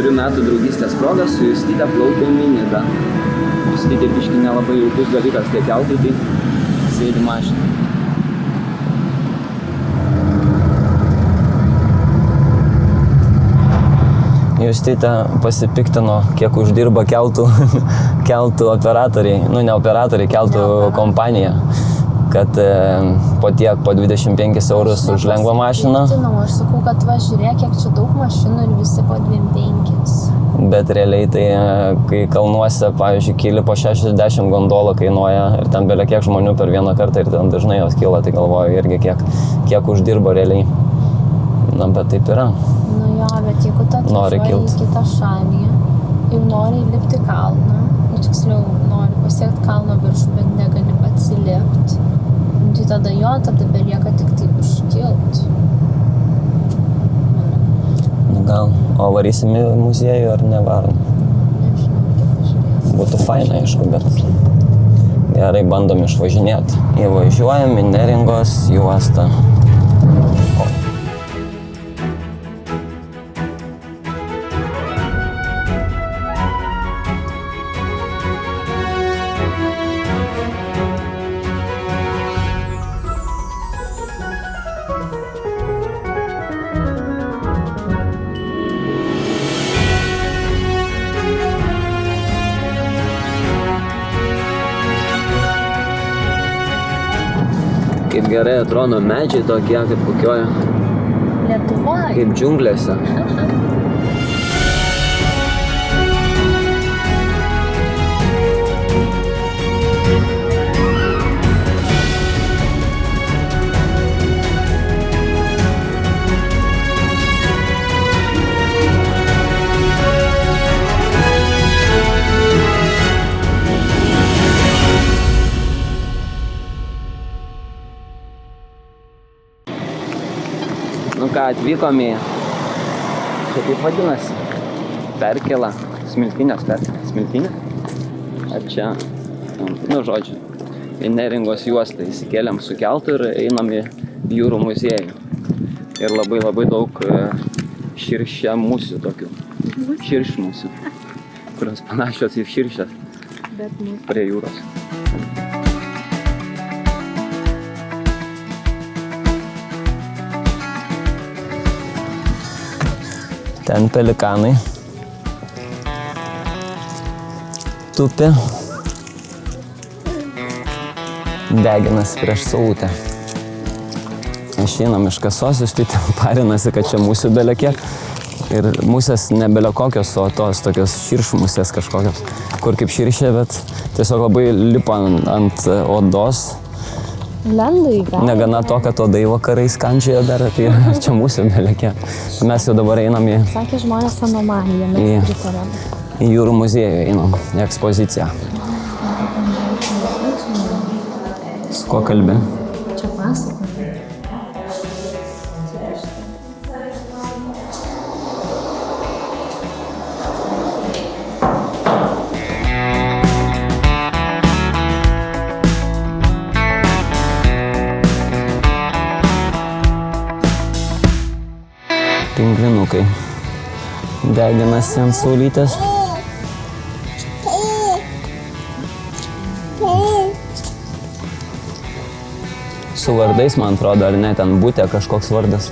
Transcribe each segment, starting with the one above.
4 metų draugystės proga su Justyte plaukėm į Nidą. Justytė biškį nelabai jaukus dalykas tie keltai, tai sėdi mašina. Justytė pasipiktino, kiek uždirba keltų operatoriai, ne operatoriai, keltų kompanija, kad po 25 eurus už lengvą mašiną. Aš sakau, kad va, žiūrėk, kiek čia daug mašinų ir visi po 25. Bet realiai tai, kai kalnuose, pavyzdžiui, kyli po 60 gondolų kainuoja ir ten belia kiek žmonių per vieną kartą ir ten dažnai jos kyla, tai galvoju irgi kiek uždirba realiai. Na, bet taip yra. Nu jo, bet jeigu tu atvažiuoji į kitą šalį, jau nori įlipti kalną, tiksliau, nori pasiekti kalno viršų, bet negali atsilipti, tai tada belieka tik tai užkilt. Gal, o varysim į muziejų ar nevarom? Nežinau, kaip pažiūrėsim. Būtų faina, aišku, bet gerai, bandom išvažinėti. Įvažiuojam į Neringos juostą. Kaip gerai atrodo medžiai tokie, kaip kokioje. Lietuvoje. Kaip džiunglėse. Nu ką, atvykom į, čia kaip vadinasi, Perkėlą, Smiltynės Perkėlą, Smiltynė? Ar čia, žodžiu, į Neringos juostą įsikėlėm su keltu ir einam į jūrų muziejų. Ir labai daug širšiamusių tokių, širšmusių, kurios panašios į širšės prie jūros. Ten pelikanai tupi, deginasi prieš saulutę. Išeinam iš kasos, Justytė parinasi, kad čia musių belia kiek. Ir musės ne belia kokios, o tos tokios širšmusės kažkokios, kur kaip širšė, bet tiesiog labai lipa ant odos. Lenda į galvą. Negana to, kad odai vakarais kandžioja dar, tai čia mūsų belekė. Mes jau dabar einam į... Sakė žmonės anomalija, mes pritarėm. Į jūrų muziejų einam, į ekspoziciją. Su kuo kalbi? Čia pasaka. Pingvinukai deginasi ant saulytės. Su vardais, man atrodo, ar ne, ten būtė kažkoks vardas.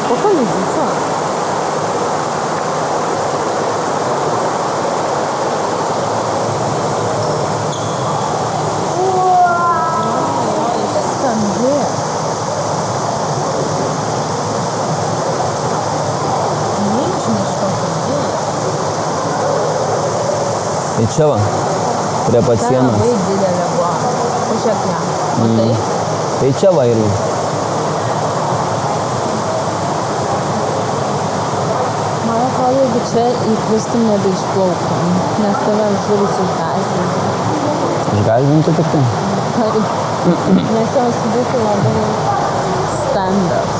Kokia liūdžiuose? Stambi. Milžiniška stambi. Tai čia va, prie pat sienos. Tai labai didelė buvo. Pažiūrėk ją. Matai? Tai čia va irgi. Man kad čia įkristum nebeišplauktum, nes tave žuvis išgąsdintų. Išgąsdintų tik tai? Nes jos būtų labai stambios.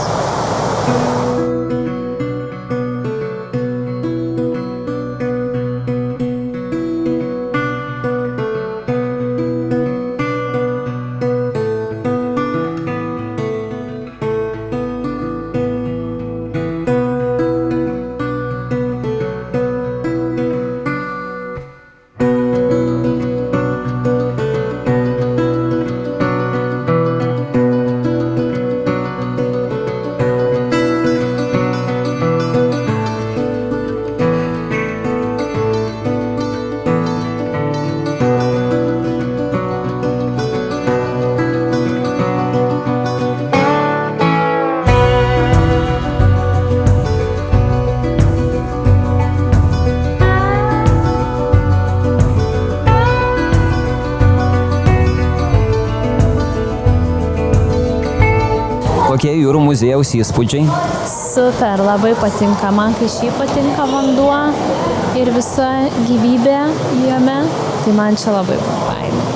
Kokie jūrų muziejaus įspūdžiai? Super, labai patinka. Man kai šiaip patinka vanduo ir visa gyvybė jame, tai man čia labai faina.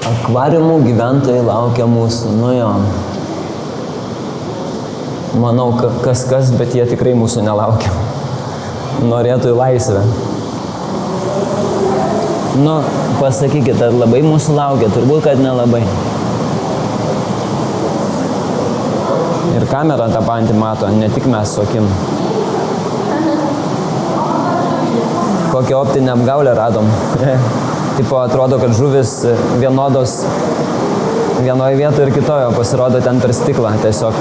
Akvariumų gyventojai laukia mūsų, nu jo. Manau, kas, bet jie tikrai mūsų nelaukia. Norėtų į laisvę. Nu, pasakykit, ar labai mūsų laukia? Turbūt, kad nelabai. Ir kamera tą patį mato, ne tik mes su akim. Kokią optinę apgaulę radom. Tipo, atrodo, kad žuvis vienodos vienoje vietoje ir kitoje, pasirodo ten per stiklą, tiesiog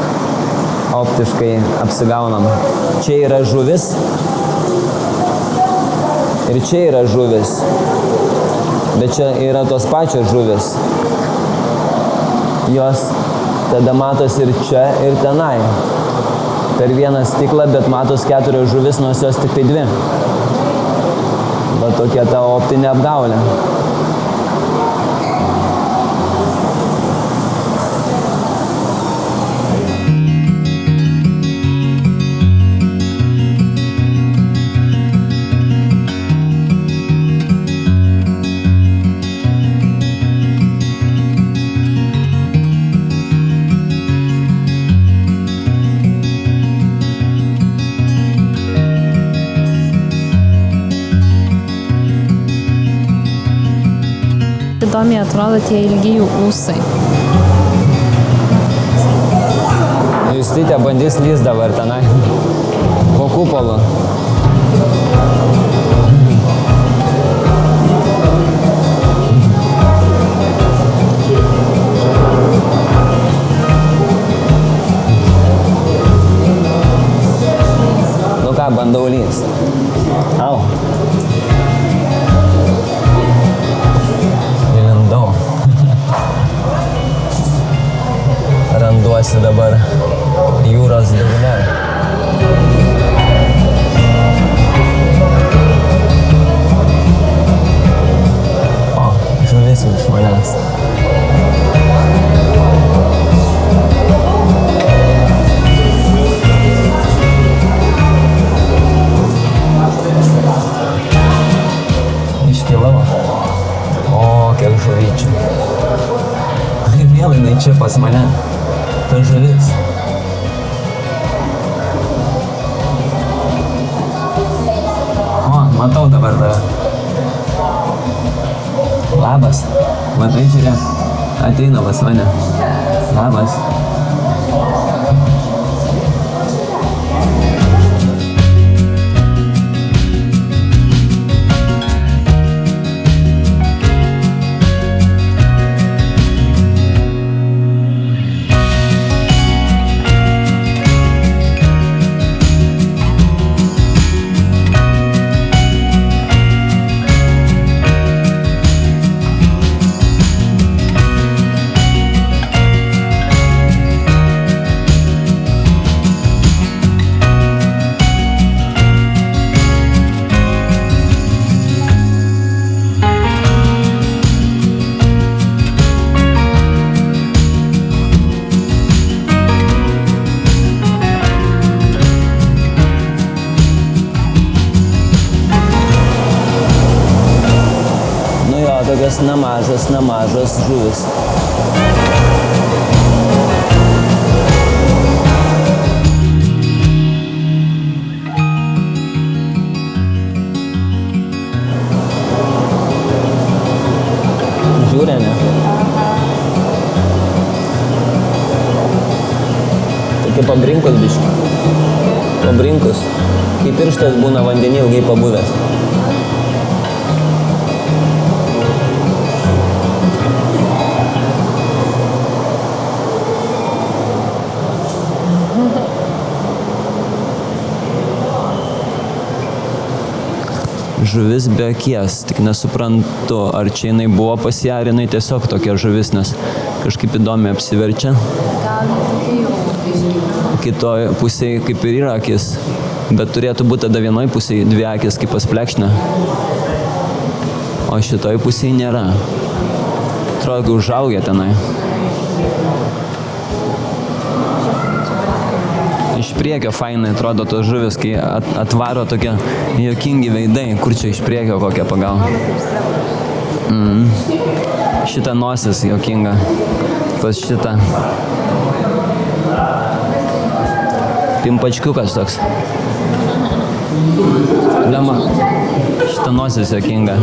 optiškai apsigaunam. Čia yra žuvis ir čia yra žuvis, bet čia yra tos pačios žuvis. Jos tada matos ir čia, ir tenai. Per vieną stiklą, bet matos 4 žuvis, nors jos tik tai 2. Va tokia ta optinė apgaulė. Įdomiai atrodo tie ilgi jų ūsai. Justytė bandys lyst dabar tenai. Po kupolu. ką, bandau lyst. Au. Įlindau. Randuosi dabar jūros dugne. O, žuvis iš manęs. Iškilau. O, kiek žuvyčių. Ir vėl jinai čia pas mane. Ta žuvis. O, matau dabar tave. Labas. Matai, žiūrėk. Ateina pas mane. Labas. Tokios nemažos žuvis. Žiūrė, ne? Tokie pabrinkus biški. Pabrinkus. Kaip pirštas būna vandenį ilgai pabuvęs. Žuvis be akies, tik nesuprantu, ar čia jinai buvo pas ją, ar jinai tiesiog tokia žuvis, nes kažkaip įdomiai apsiverčia. Kitoj pusėje kaip ir yra akis, bet turėtų būti tada vienoj pusėje dvi akis kaip pas plekšnę, o šitoj pusėje nėra. Atrodo, kai užaugę tenai. Iš priekio fainai atrodo tos žuvis, kai atvaro tokie juokingi veidai. Kur čia iš priekio kokią pagal? Šita nosis juokinga. Pas šitą. Pimpačkiukas toks. Lema. Šita nosis juokinga.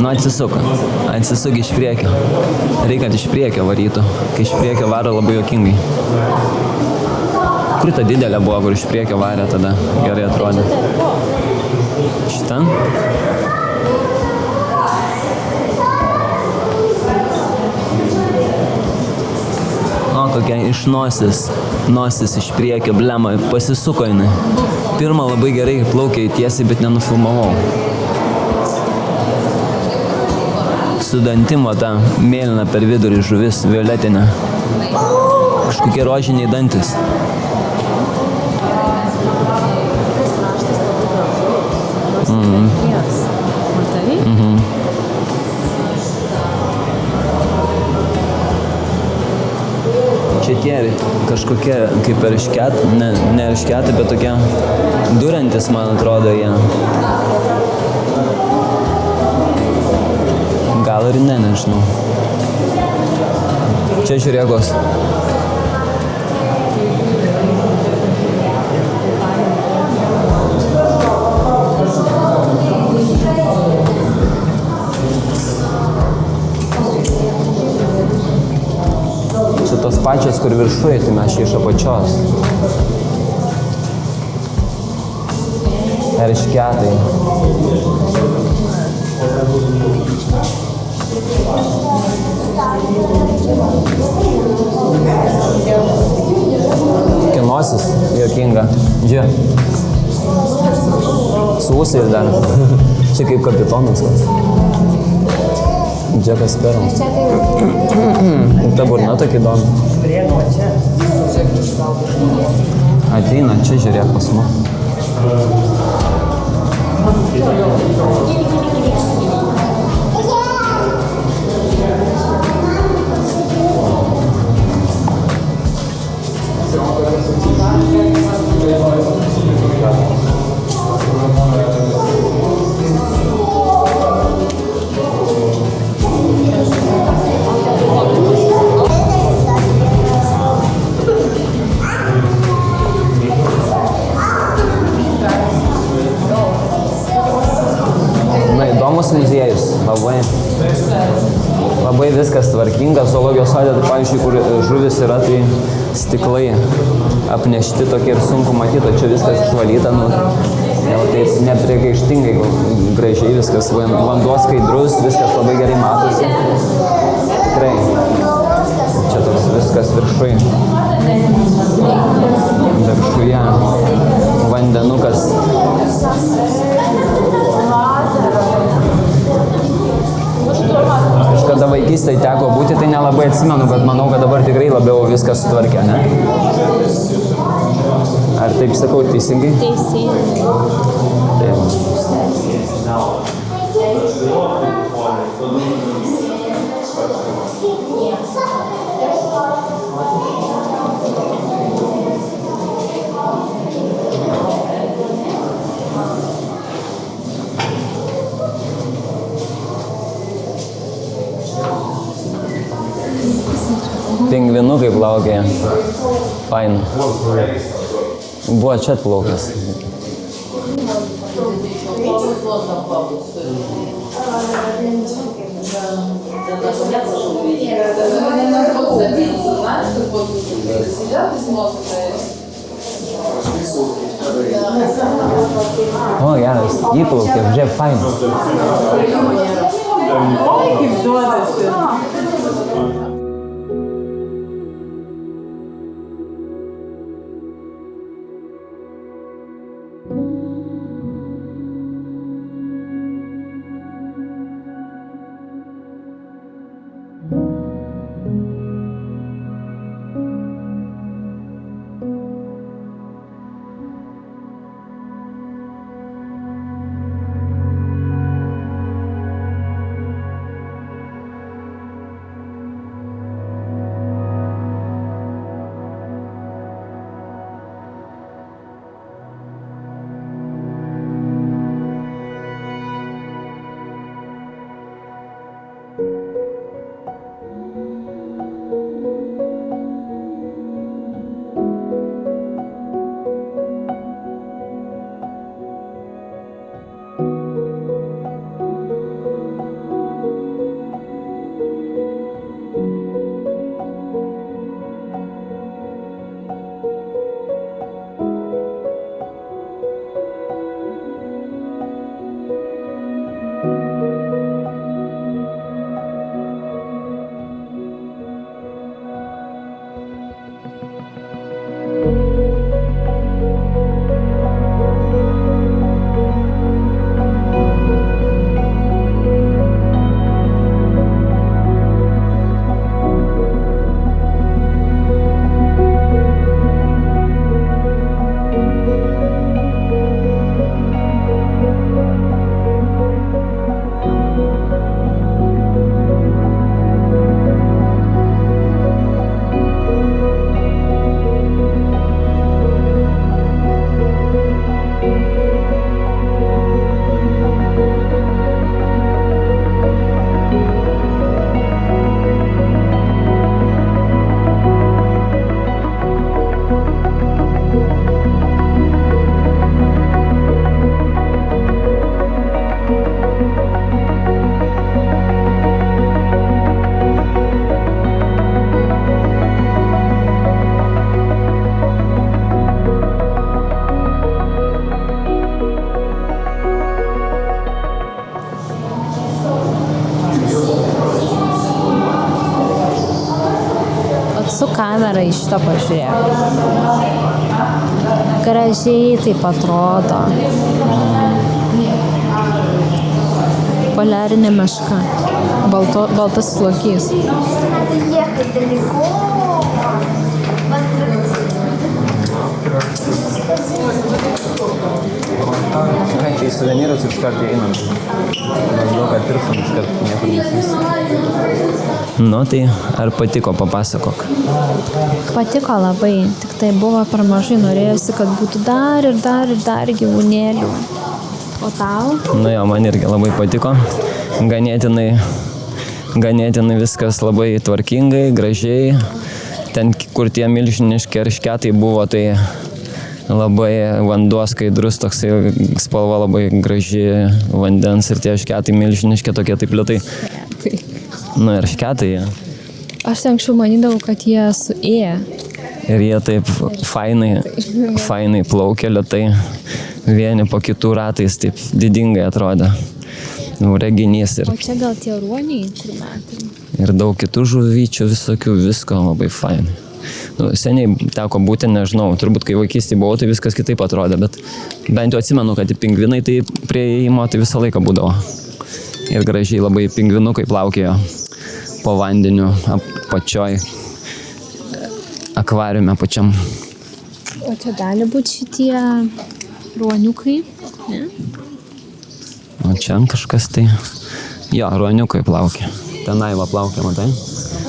Nu, atsisuko. Atsisuk iš priekio. Reikia, kad iš priekio varytų. Kai iš priekio varo labai juokingai. Kur ta didelė buvo, kur iš priekio varė tada gerai atrodė? Šitą? O, kokia iš nosis. Nosis iš priekio, blema, pasisuko jinai. Pirmą labai gerai plaukė tiesiai, bet nenufilmavau. Su dantim, o ta mėlyna per vidurį žuvis, violetinė. Kažkokie rožiniai dantis. Čia tie kažkokie kaip eršketai, ne eršketai, bet tokie durantis, man atrodo, jie. Gal ir ne, nežinau. Čia žiūrėkos. Čia tos pačios, kur viršuje, tai mes čia iš apačios. Eršketai. Tokie nosis juokinga. Žiūrėk. Su ūsais dar. Čia kaip kapitonas. Džekas Sparrow. Ta burna tokia įdomi. Ateina čia, žiūrėk pas mus. Įdomus muziejus, labai viskas tvarkingas, zoologijos sode, tai pavyzdžiui, kur žuvis yra, tai stiklai apnešti tokie ir sunku matyti, čia viskas išvalyta, jau taip nepriekaištingai, gražiai viskas, vanduo skaidrus, viskas labai gerai matosi, tikrai, čia toks viskas viršuje, vandenukas. Kažkada vaikystėje teko būti, tai nelabai atsimenu, bet manau, kad dabar tikrai labiau viskas sutvarkė, ne? Ar taip sakau teisingai? Teisingai. Taip. Pingvinukai plaukė. Fain. Buvo čia atplaukęs. O, geras. Įplaukė, žiūrėk, fain. Oi, kaip duodasi. Su kamera iš šito pažiūrėk. Gražiai taip atrodo. Poliarinė meška. Baltas lokys. Ką, čia į suvenyrus iš karto einam. Maždaug, kad pirksim iš karto niekur nesės. Nu, tai ar patiko, papasakok? Patiko labai, tik tai buvo per mažai, norėjusi, kad būtų dar gyvūnėlių. O tau? Nu jo, man irgi labai patiko. Ganėtinai viskas labai tvarkingai, gražiai. Ten, kur tie milžiniški eršketai buvo, tai labai vanduo skaidrus, toksai spalva labai graži vandens ir tie eršketai milžiniški tokie taip lėtai. Nu, eršketai. Aš anksčiau manydavau, kad jie suėję. Ir jie taip fainai plaukė lėtai, vieni po kitų ratais, taip didingai atrodė. Reginys ir... O čia gal tie ruoniai, kur matėm? Ir daug kitų žuvyčių, visokių, visko labai fainai. Nu, seniai teko būti, nežinau, turbūt kai vaikystėje buvau, tai viskas kitaip atrodė, bet bent jau atsimenu, kad pingvinai tai prie įėjimo tai visą laiką būdavo. Ir gražiai labai pingvinukai plaukėjo po vandeniu apačioj, akvariume pačiam. O čia gali būti šitie ruoniukai, ne? O čia kažkas tai... Jo, ruoniukai plaukia. Tenai va plaukia, matai?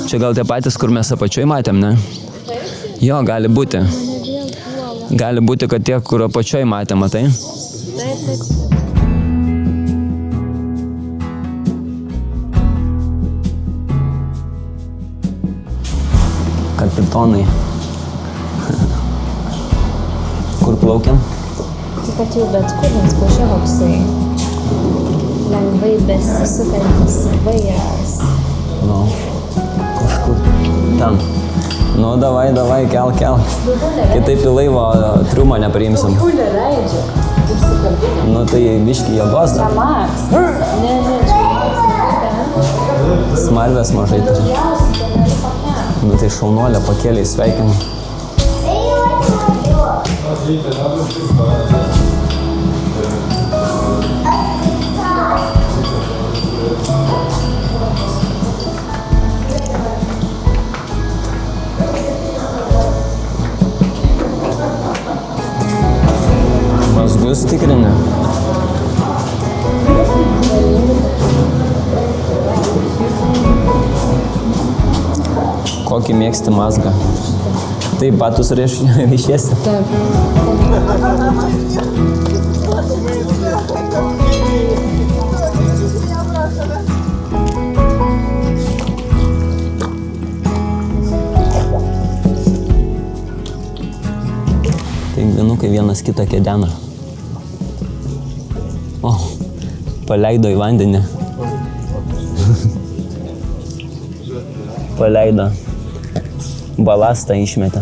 Čia gal tie patys, kur mes apačioj matėm, ne? Jo, gali būti. Gali būti, kad tie, kur apačioj matėm, matai? Taip. Kapitonai. Kur plaukiam? Taip pat jau bet kur, nes pažiūrėk koksai lengvai besisukantis vairas. Nu, kažkur ten. Nu, davai, kel. Kitaip į laivo triumą nepriimsim. Nu, tai biški jėgos. Ne. Smarvės mažai turi. Nu, tai šaunuolė pakėlė, sveikim. Mazgus tikrini. Kokį mėgsti mazgą? Taip, batus ryšiesi? Taip. Pingvinukai vienas kitą kedena. O, paleido į vandenį. Paleido. Balastą išmetė.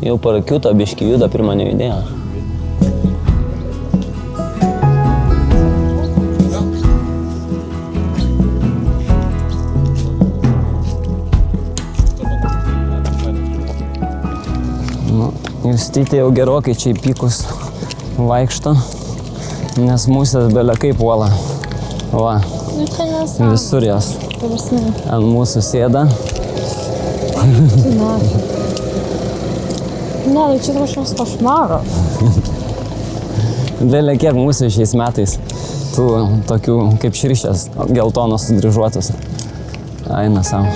Jau parakiuto biškį juda, pirmą nejudėjo. Nu, Justytė jau gerokai čia į pykus vaikšto, nes musės belekai puola. Va, visur jos. Ant mūsų sėda. Ne, tai čia kažkoks košmaras. Dėlė kiek mūsų šiais metais tų tokių kaip širšės, geltonos dryžuotos. Eina savo.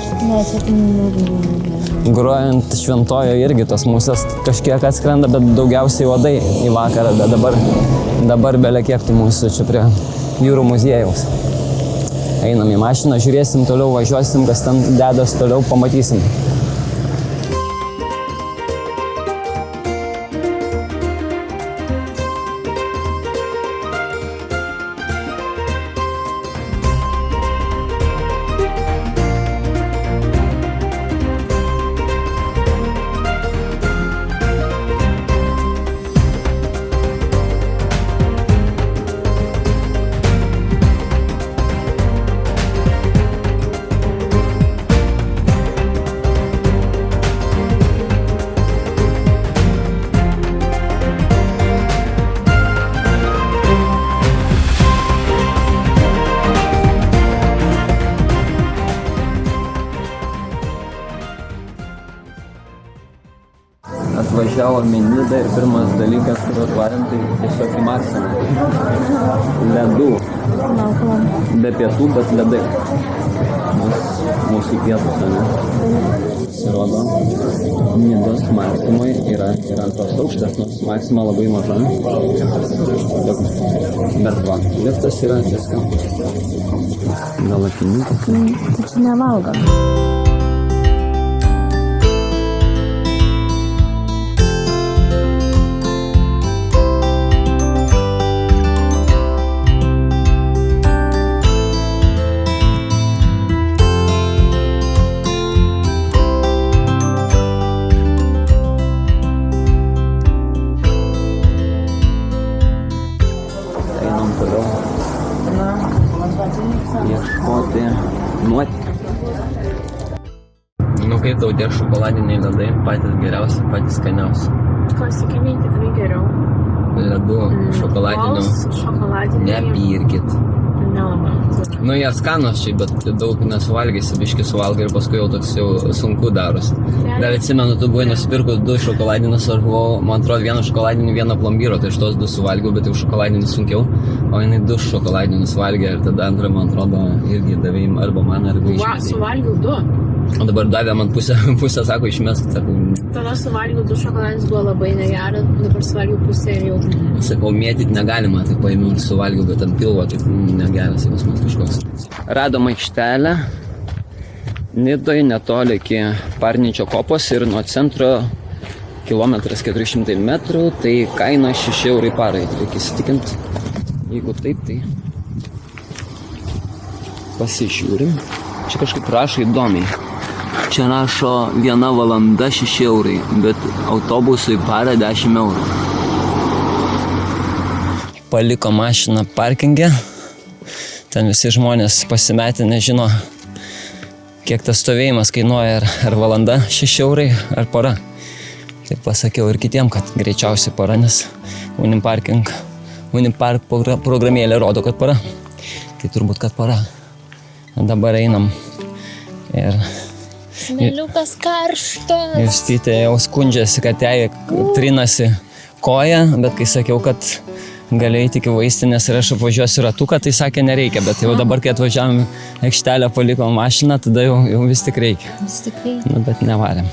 Grojant šventojo irgi tos musės kažkiek atskrenda, bet daugiausiai uodai į vakarą, bet dabar bėlė kiek tų mūsų čia prie jūrų muziejaus. Einam į mašiną, žiūrėsim toliau, važiuosim, kas ten dedas toliau, pamatysim. važiavom į Nidą ir pirmas dalykas, kur atvarėm, tai tiesiog į Maksimą. Ledų. Be pietų, bet ledai. Mūsų pietus, ne? Pasirodo, Nidos Maksimai yra antras aukštas, nors Maksima labai maža. Bet va, liftas yra viską. Gal akinukas? Tačiau nevalgom. Ieškoti nuotykių. Nu kaip tau tie šokoladiniai ledai, patys geriausi, patys skaniausi. Klasikiniai tikrai geriau. Ledų šokoladinių nepirkit. Nelabai. Nu jie skanos čia, bet daug nesuvalgysi, biškį suvalgai ir paskui jau toks jau sunku darosi. Dar atsimenu, tu buvai nusipirkus 2 šokoladinius, aš buvau, man atrodo, 1 šokoladinį, 1 plombiro, tai iš tos 2 suvalgiau, bet jau šokoladinį sunkiau, o jinai 2 šokoladinius valgė ir tada antrą, man atrodo, irgi davėjim arba man, arba išmėtė. Suvalgiau 2. O dabar davė man pusę sako, išmesk, sakau. Tada suvalgiau 2 šokoladinius, buvo labai negeras, dabar suvalgiau pusę ir jau. Sakau, mėtyti negalima, tai paėmiau ir suvalgiau, bet ant pilvo, tai negeras jausmas kažkoks. Radom aikštelę Nidoje netoli iki Parničio kopos ir nuo centro kilometras 400 metrų, tai kaina 6 eurai parai, reikia įsitikinti. Jeigu taip, tai pasižiūrim. Čia kažkaip rašo įdomiai. Čia rašo 1 valanda 6 eurai, bet autobusui parą 10 eurų. Paliko mašiną parkinge. Ten visi žmonės pasimetę, nežino, kiek tas stovėjimas kainuoja, ar valanda 6 eurai, ar para. Taip pasakiau ir kitiem, kad greičiausiai para, nes Unipark programėlė rodo, kad para. Tai turbūt, kad para. Dabar einam ir Smėliukas karštas. Justytė jau skundžiasi, kad jai trinasi koja, bet kai sakiau, kad gali eiti iki vaistinės ir aš apvažiuosiu ratuką, tai sakė nereikia, bet jau dabar, kai atvažiavam aikštelę, palikom mašiną, tada jau vis tik reikia. Vis tik reikia. Nu, bet nevarėm.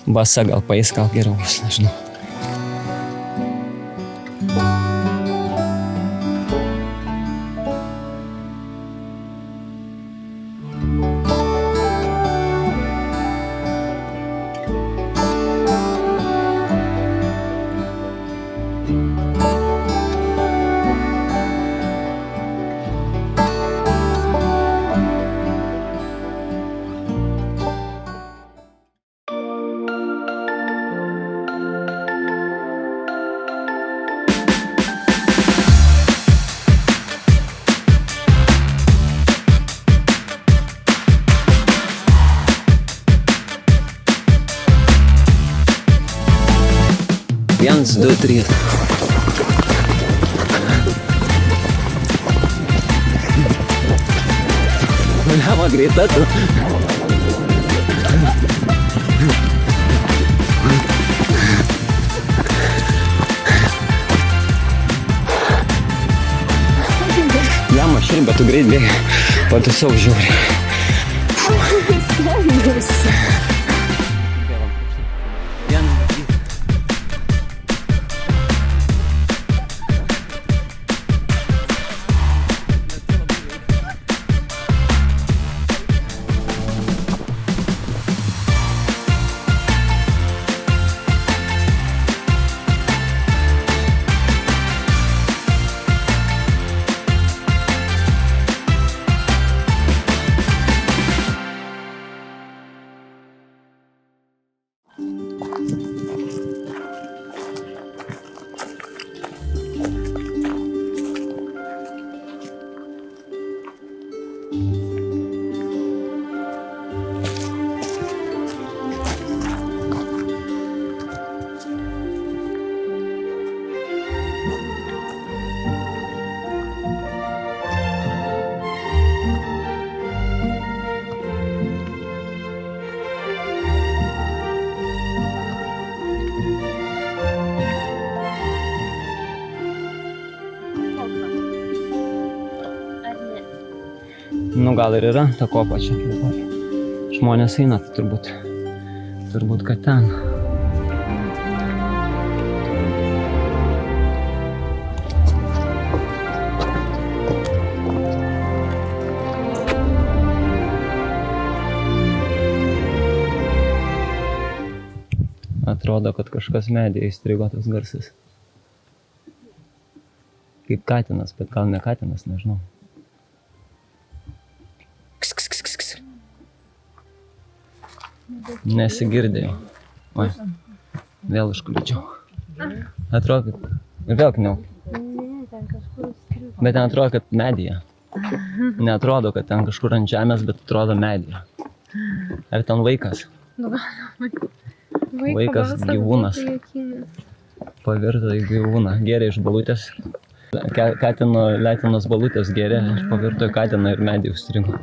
Basa gal paeis, gal geriau bus, nežinau. Viens, du, trys. Bliama greita tu. Jam aš ir, bet tu greit bėgi. Patusau žiūri. Nu, gal ir yra ta kopa čia. Žmonės eina, tai turbūt, kad ten. Atrodo, kad kažkas medyje įstrigo tas garsas. Kaip katinas, bet gal ne katinas, nežinau. Nesigirdėjau. Oi, vėl užkliūčiau. Atrodo, kad... Ir vėl kniau. Bet ten atrodo, kad medyje. Neatrodo, kad ten kažkur ant žemės, bet atrodo medyje. Ar ten vaikas? Vaikas, gyvūnas. Pavirto į gyvūną. Gėrė iš balutės. Katino leitinos balutės gėrė. Pavirto į katiną ir medį užstrigo.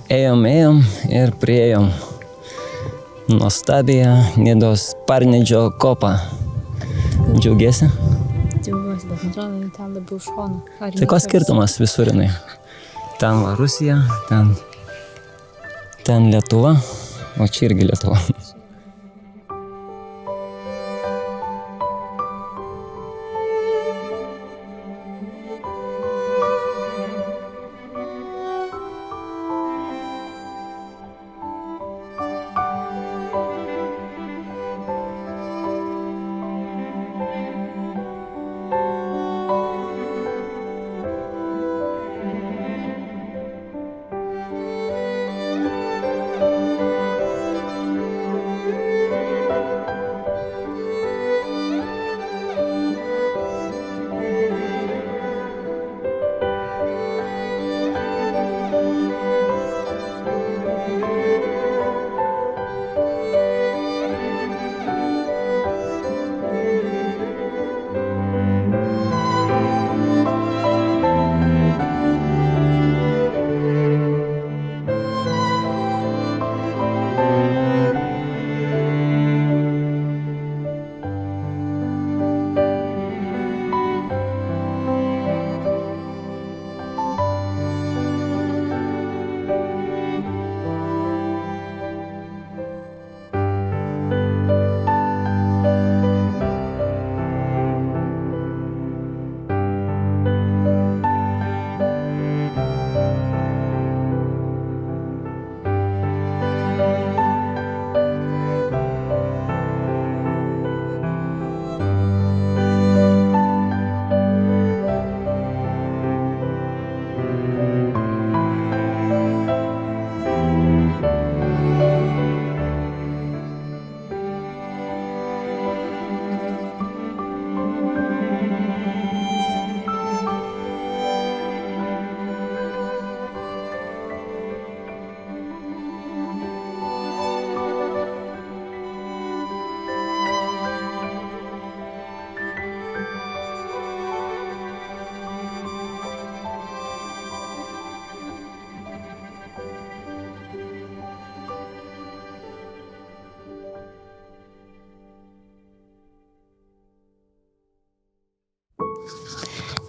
Ėjom ir priėjom nuostabią Nidos Parnidžio kopą. Džiaugiesi? Džiaugiuosi, bet man atrodo, ten labiau šoną. Tai ko skirtumas visur jinai? Ten va Rusija, ten Lietuva, o čia irgi Lietuva.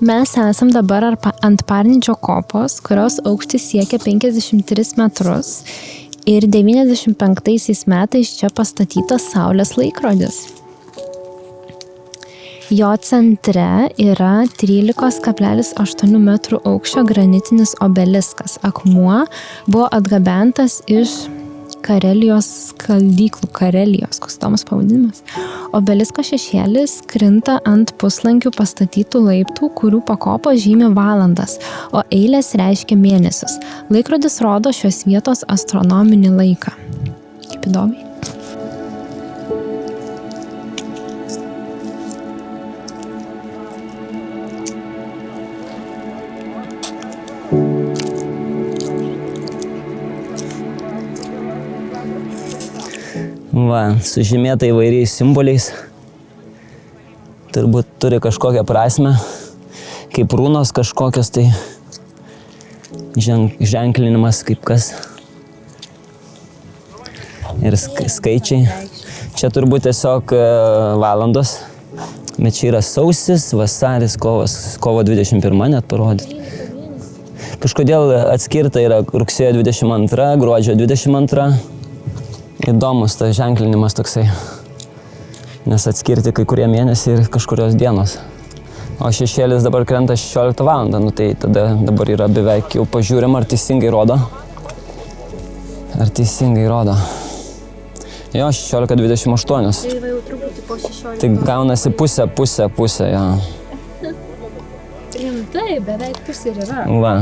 Mes esam dabar ant Parnidžio kopos, kurios aukštis siekia 53 metrus ir 95 metais čia pastatytas Saulės laikrodis. Jo centre yra 13,8 metrų aukščio granitinis obeliskas. Akmuo buvo atgabentas iš Karelijos skaldyklų. Karelijos, koks tomas pavadinimas. Obelisko šešėlis krinta ant puslankių pastatytų laiptų, kurių pakopos žymi valandas, o eilės reiškia mėnesius. Laikrodis rodo šios vietos astronominį laiką. Kaip įdomiai. Va, sužymėta įvairiais simboliais. Turbūt turi kažkokią prasmę, kaip runos kažkokios, tai ženklinimas kaip kas. Ir skaičiai. Čia turbūt tiesiog valandos, bet čia yra sausis, vasaris, kovo 21 net parodyti. Kažkodėl atskirta yra rugsėjo 22, gruodžio 22. Įdomus tas ženklinimas toksai, nes atskirti kai kurie mėnesiai ir kažkurios dienos. O šešėlis dabar krenta 16 valandą, nu tai tada dabar yra beveik jau pažiūrim, ar teisingai rodo. Ar teisingai rodo. Jo, 16:28. Tai va jau truputį po 16. Tai gaunasi pusė, jo. Rimtai, beveik pusė ir yra. Va,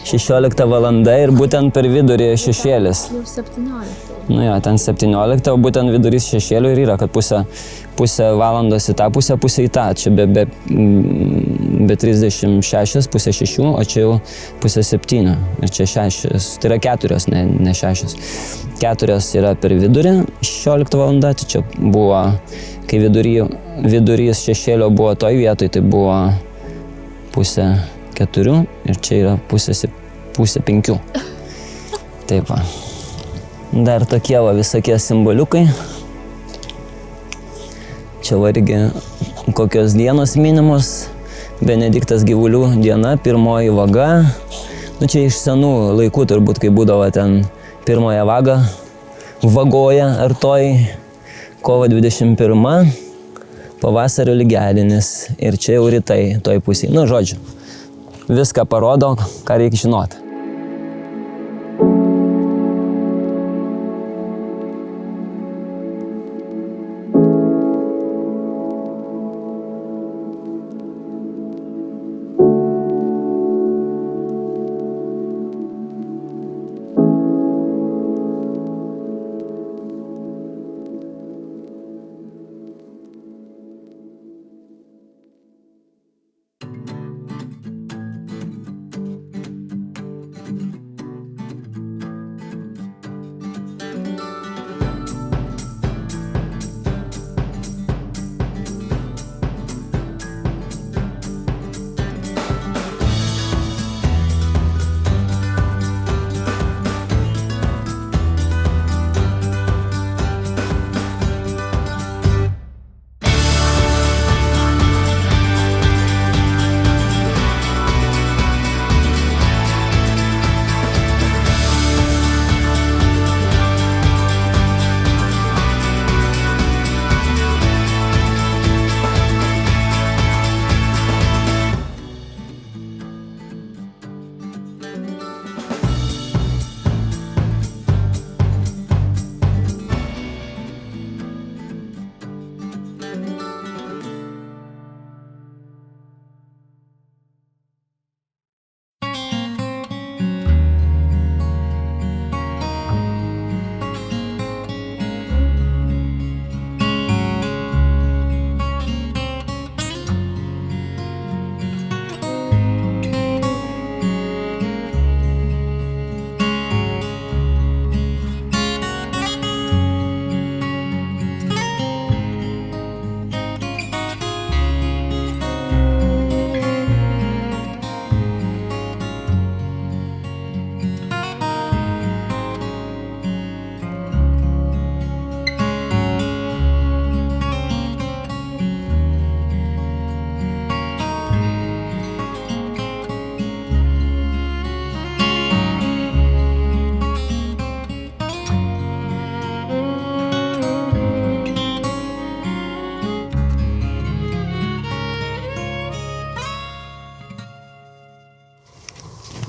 16 valanda ir būtent per vidurį šešėlis. Jau 17. Nu jo, ten 17, o būtent vidurys šešėlių ir yra, kad pusė valandos į tą pusę į tą. Čia be 36, pusė 6, o čia jau pusė 7. Ir čia 6, tai yra 4, ne 6. 4 yra per vidurį, 16 valanda, tai čia buvo, kai vidurys šešėlio buvo toj vietoj, tai buvo pusė 4 ir čia yra pusė 5. Taip va. Dar tokie va visokie simboliukai. Čia va irgi kokios dienos minimos. Benediktas Gyvulių diena, pirmoji vaga. Nu čia iš senų laikų turbūt, kai būdavo ten pirmąją vagą vagoja ar toj kovo 21, pavasario lygiadienis ir čia jau rytai toj pusėje. Nu žodžiu, viską parodo, ką reikia žinoti.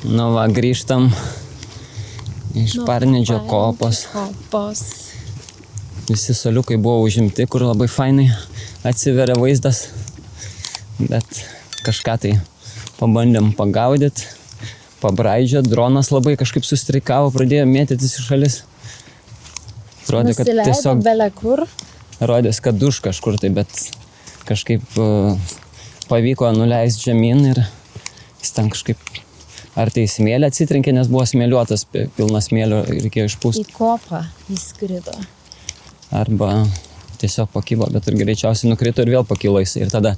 Nu va, grįžtam Iš Parnidžio kopos. Visi soliukai buvo užimti, kur labai fainai atsiveria vaizdas. Bet kažką tai pabandėm pagaudyti, pabraidžiot. Dronas labai kažkaip sustreikavo, pradėjo mėtytis į šalis. Rodė, kad tiesiog rodės, kad duš kažkur tai, bet kažkaip pavyko nuleisti žemyn ir jis ten kažkaip ar tai smėlę atsitrenkė, nes buvo smėliuotas, pilnas smėlio reikėjo išpūsti. Į kopą įskrido. Arba tiesiog pakybo, bet ir greičiausiai nukrito ir vėl pakilo jis. Ir tada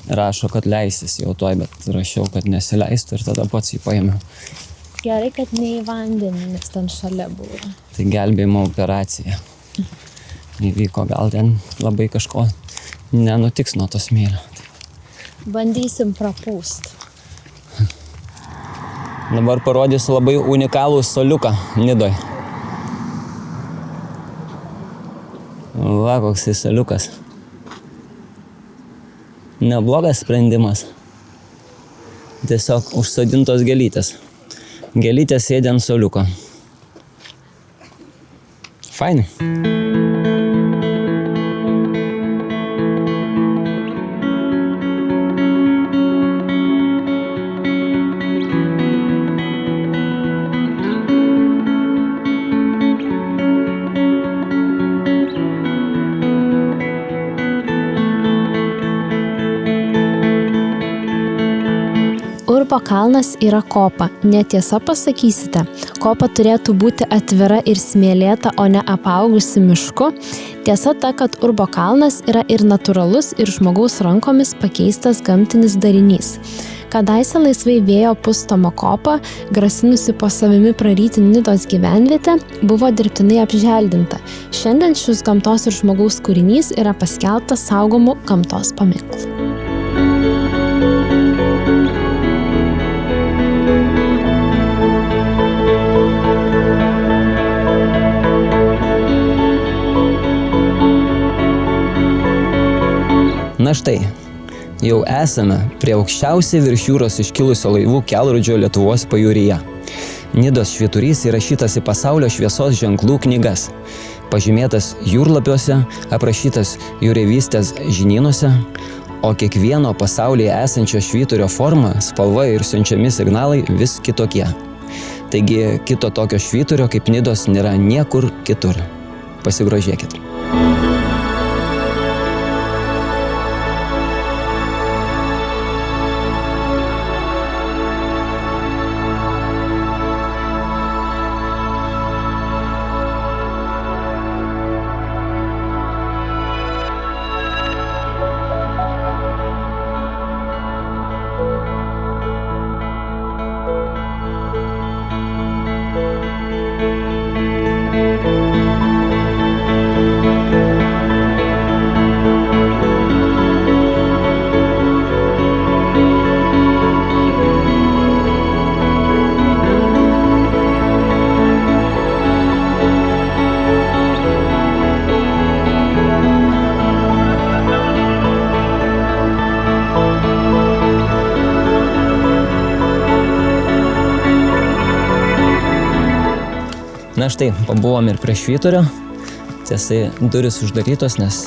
rašo, kad leisis jau tuoj, bet rašiau, kad nesileistų ir tada pats jį paėmiau. Gerai, kad ne į vandenį, nes ten šalia buvo. Tai gelbėjimo operacija. Įvyko, gal ten labai kažko nenutiks nuo to smėlio. Bandysim prapūst. Dabar parodysiu labai unikalų soliuką Nidoj. Va, koks jis soliukas. Neblogas sprendimas. Tiesiog užsodintos gėlytės. Gėlytės sėdė ant soliuko. Fainai. Urbo kalnas yra kopa. Netiesa pasakysite. Kopa turėtų būti atvira ir smėlėta, o ne apaugusi mišku. Tiesa ta, kad Urbo kalnas yra ir natūralus, ir žmogaus rankomis pakeistas gamtinis darinys. Kadaise laisvai vėjo pustoma kopa, grasinusi po savimi praryti Nidos gyvenvietę, buvo dirbtinai apželdinta. Šiandien šis gamtos ir žmogaus kūrinys yra paskelbtas saugomu gamtos paminklu. Na štai, jau esame prie aukščiausiai virš jūros iškilusio laivų kelrodžio Lietuvos pajūryje. Nidos švyturys įrašytas į pasaulio šviesos ženklų knygas, pažymėtas jūrlapiuose, aprašytas jūreivystės žinynuose, o kiekvieno pasaulyje esančio švyturio forma, spalva ir siunčiami signalai vis kitokie. Taigi kito tokio švyturio kaip Nidos nėra niekur kitur. Pasigrožėkit. Na štai, pabuvom ir prie švyturio. Tiesa, durys uždarytos, nes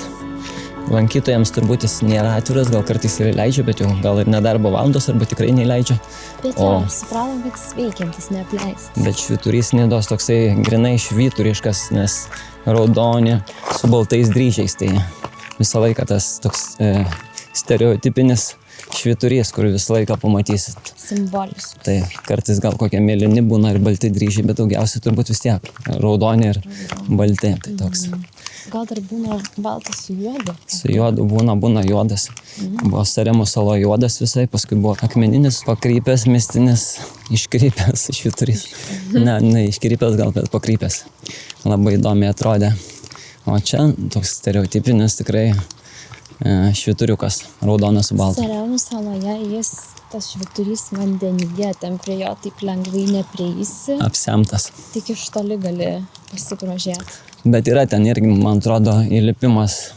lankytojams turbūt jis nėra atviras, gal kartais ir leidžia, bet jau gal ir nedarbo valandos arba tikrai neįleidžia. Bet jau, supratom, kad jis veikiantis, neapleistas. Bet švyturys Nidos toksai grinai švyturiškas, nes raudoni su baltais dryžiais, tai visą laiką tas toks stereotipinis švyturys, kur visą laiką pamatysit. Simbolis. Tai kartais gal kokie mėlyni būna ir balti dryžiai, bet daugiausiai turbūt vis tiek raudoni ir balti. Tai toks. Gal dar būna baltas su juodu? Su juodu būna juodas. Buvo Saremų salo juodas visai, paskui buvo akmeninis, pakrypęs, mistinis, iškrypęs švyturys. Ne iškrypęs gal, bet pakrypęs. Labai įdomiai atrodė. O čia toks stereotipinis tikrai švyturiukas, raudonas su baltu. Saremų saloje jis, tas švyturys vandenyje, ten prie jo taip lengvai neprieisi. Apsemtas. Tik iš toli gali pasigrožėti. Bet yra ten irgi, man atrodo, įlipimas.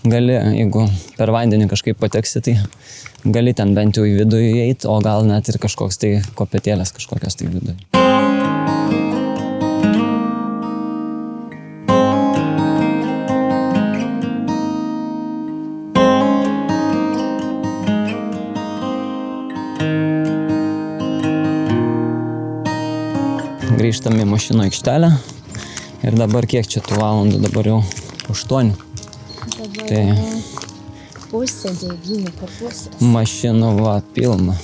Gali, jeigu per vandenį kažkaip pateksi, tai gali ten bent jau į vidų įeiti, o gal net ir kažkoks tai kopėtėlės kažkokios tai viduje. grįžtam į mašinų aikštelę. Ir dabar kiek čia tų valandų, dabar jau 8. Dabar Tai pusė 9 per pusę. mašinų va pilna.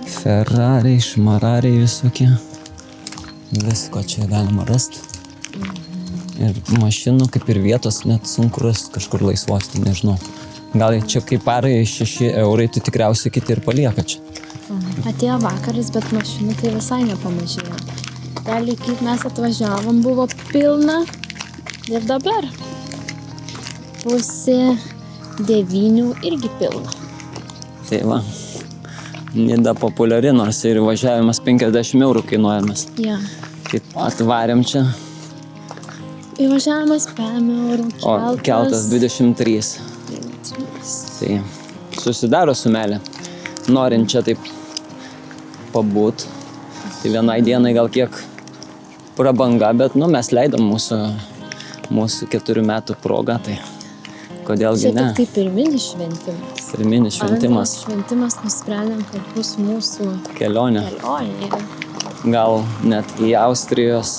Ferrari, šmarariai visokie. Visko čia galima rasti. Ir mašinų kaip ir vietos net sunku rasti kažkur laisvos, tai nežinau. Gal čia kaip parai 6 eurai, tai tikriausiai kiti ir palieka čia. Atėjo vakaras, bet mašinų tai visai nepamažėjo. Realiai, kaip mes atvažiavom, buvo pilna ir dabar pusė 9 irgi pilna. Tai va, Nida populiari, nors ir važiavimas 50 eurų kainuojamas. Ja. Kaip atvarėm čia, Įvažiavimas 5 eurų, o keltas 23. Tai susidaro sumelė, norint čia taip pabūt. Tai vienai dienai gal kiek prabanga, bet mes leidom mūsų 4 metų progą, tai kodėlgi Čia ne. tik tai pirminis šventimas. Pirminis šventimas, Antras šventimas nusprendėm, kad bus mūsų kelionė. kelionė. Gal net į Austrijos,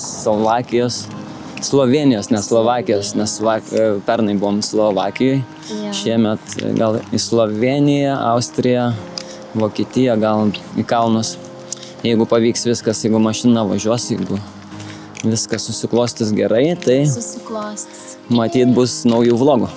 Slovenijos, ne Slovakijos, nes pernai buvom Slovakijoje. Ja. Šiemet gal į Sloveniją, Austriją, Vokietiją, gal į kalnus. Jeigu pavyks viskas, jeigu mašina važiuos, jeigu viskas susiklostys gerai, tai Susiklostys. matyt bus naujų vlogų.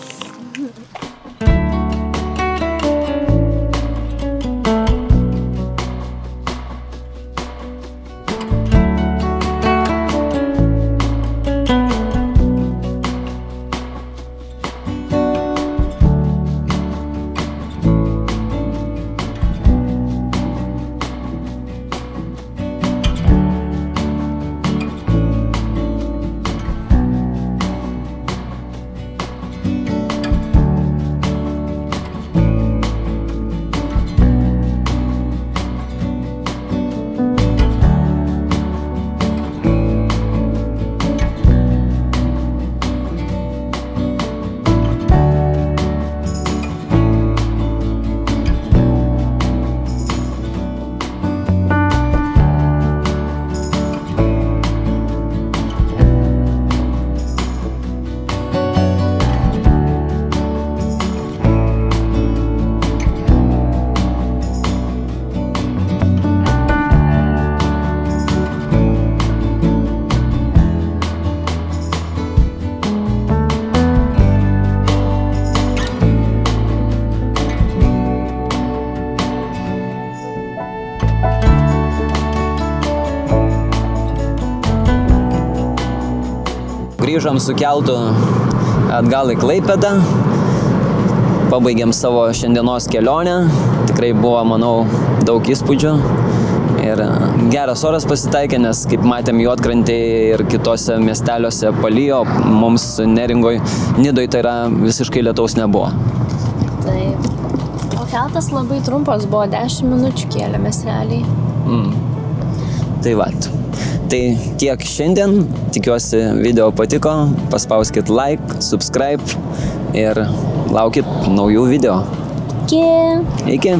Grįžom su keltu atgal į Klaipėdą, pabaigėm savo šiandienos kelionę, tikrai buvo, manau, daug įspūdžių ir geras oras pasitaikė, nes kaip matėm Juodkrantėje ir kitose miesteliuose palijo, mums Neringoj, Nidoj tai yra visiškai lietaus nebuvo. Taip. O keltas labai trumpas, buvo 10 minučių kėlėmės realiai. Tai va. Tai tiek šiandien, tikiuosi video patiko, paspauskit like, subscribe ir laukit naujų video. Iki. Iki.